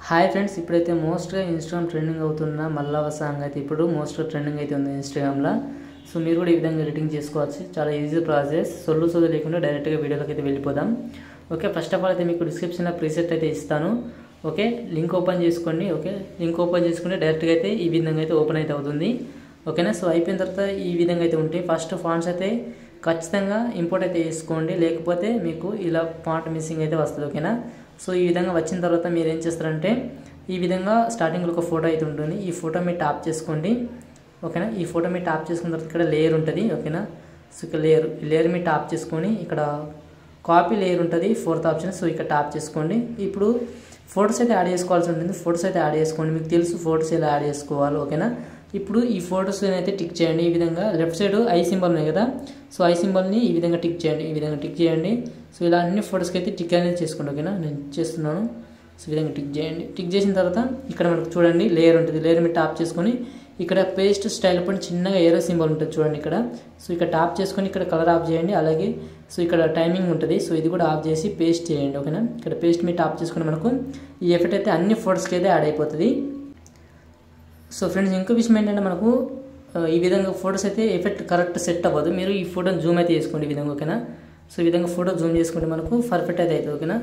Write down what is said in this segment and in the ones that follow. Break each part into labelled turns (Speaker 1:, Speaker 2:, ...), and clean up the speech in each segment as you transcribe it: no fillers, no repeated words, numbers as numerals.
Speaker 1: Hi friends, ఇప్పుడైతే మోస్ట్గా Instagram trending అవుతున్న మల్లవ song అయితే ఇప్పుడు మోస్ట్గా ట్రెండింగ్ అయితే ఉంది ఇన్స్టాగ్రామ్లో. సో మీరు కూడా ఈ విధంగా ఎడిటింగ్ చేసుకోవచ్చు, చాలా ఈజీ ప్రాసెస్. సొల్లు లేకుండా డైరెక్ట్గా వీడియోలోకి అయితే వెళ్ళిపోదాం. ఓకే, ఫస్ట్ ఆఫ్ ఆల్ అయితే మీకు డిస్క్రిప్షన్లో ప్రీసెట్ అయితే ఇస్తాను. ఓకే, లింక్ ఓపెన్ చేసుకోండి. ఓకే, లింక్ ఓపెన్ చేసుకుంటే డైరెక్ట్గా అయితే ఈ విధంగా అయితే ఓపెన్ అయితే అవుతుంది. ఓకేనా, సో అయిపోయిన తర్వాత ఈ విధంగా అయితే ఉంటాయి. ఫస్ట్ ఫాంట్స్ అయితే ఖచ్చితంగా ఇంపోర్ట్ అయితే చేసుకోండి, లేకపోతే మీకు ఇలా ఫాంట్ మిస్సింగ్ అయితే వస్తుంది. ఓకేనా, సో ఈ విధంగా వచ్చిన తర్వాత మీరు ఏం చేస్తారంటే ఈ విధంగా స్టార్టింగ్లో ఒక ఫోటో అయితే ఉంటుంది. ఈ ఫోటో మీరు టాప్ చేసుకోండి. ఓకేనా, ఈ ఫోటో మీరు టాప్ చేసుకున్న తర్వాత ఇక్కడ లేయర్ ఉంటుంది. ఓకేనా, సో ఇక్కడ లేయర్ మీరు టాప్ చేసుకొని ఇక్కడ కాపీ లేయర్ ఉంటుంది, 4th ఆప్షన్. సో ఇక్కడ టాప్ చేసుకోండి. ఇప్పుడు ఫొటోస్ అయితే యాడ్ చేసుకోవాల్సి ఉంటుంది. ఫొటోస్ అయితే యాడ్ చేసుకోండి, మీకు తెలుసు ఫొటోస్ ఎలా యాడ్ చేసుకోవాలి. ఓకేనా, ఇప్పుడు ఈ ఫొటోస్ అయితే టిక్ చేయండి. ఈ విధంగా లెఫ్ట్ సైడ్ ఐ సింబల్ ఉన్నాయి కదా, సో ఐ సింబల్ని ఈ విధంగా టిక్ చేయండి. ఈ విధంగా టిక్ చేయండి. సో ఇలా అన్ని ఫొటోస్కి అయితే టిక్ అనేది చేసుకోండి. ఓకేనా, నేను చేస్తున్నాను. సో ఈ విధంగా టిక్ చేయండి. టిక్ చేసిన తర్వాత ఇక్కడ మనకు చూడండి లేయర్ ఉంటుంది. లేయర్ మీద టాప్ చేసుకొని ఇక్కడ పేస్ట్ స్టైల్ పైన చిన్నగా ఏరో సింబల్ ఉంటుంది చూడండి ఇక్కడ. సో ఇక్కడ టాప్ చేసుకొని ఇక్కడ కలర్ ఆఫ్ చేయండి. అలాగే సో ఇక్కడ టైమింగ్ ఉంటుంది, సో ఇది కూడా ఆఫ్ చేసి పేస్ట్ చేయండి. ఓకేనా, ఇక్కడ పేస్ట్ మీద టాప్ చేసుకుని మనకు ఈ ఎఫెక్ట్ అయితే అన్ని ఫొటోస్కి అయితే యాడ్ అయిపోతుంది. సో ఫ్రెండ్స్, ఇంకో విషయం ఏంటంటే మనకు ఈ విధంగా ఫొటోస్ అయితే ఎఫెక్ట్ కరెక్ట్ సెట్ అవ్వదు. మీరు ఈ ఫోటోని జూమ్ అయితే చేసుకోండి ఈ విధంగా. ఓకేనా, సో ఈ విధంగా ఫోటో జూమ్ చేసుకుంటే మనకు పర్ఫెక్ట్ అయితే అవుతుంది. ఓకేనా,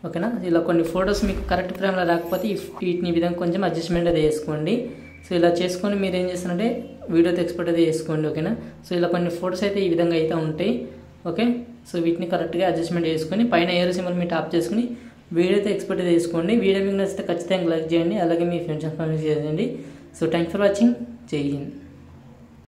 Speaker 1: ఓకేనా, ఇలా కొన్ని ఫొటోస్ మీకు కరెక్ట్ ఫ్రేమ్లో రాకపోతే వీటిని ఈ విధంగా కొంచెం అడ్జస్ట్మెంట్ అయితే చేసుకోండి. సో ఇలా చేసుకొని మీరు ఏం చేస్తారంటే వీడియోతో ఎక్స్పోర్ట్ అయితే చేసుకోండి. ఓకేనా, సో ఇలా కొన్ని ఫొటోస్ అయితే ఈ విధంగా అయితే ఉంటాయి. ఓకే, సో వీటిని కరెక్ట్గా అడ్జస్ట్మెంట్ చేసుకొని పైన ఏరో సింబల్ మీరు టాప్ చేసుకుని వీడియోతో ఎక్స్పోర్ట్ అయితే చేసుకోండి. వీడియో మీకు నచ్చితే ఖచ్చితంగా లైక్ చేయండి, అలాగే మీ ఫ్రెండ్స్ అండ్ ఫ్యామిలీ చేయండి. So thanks for watching. జై హింద్.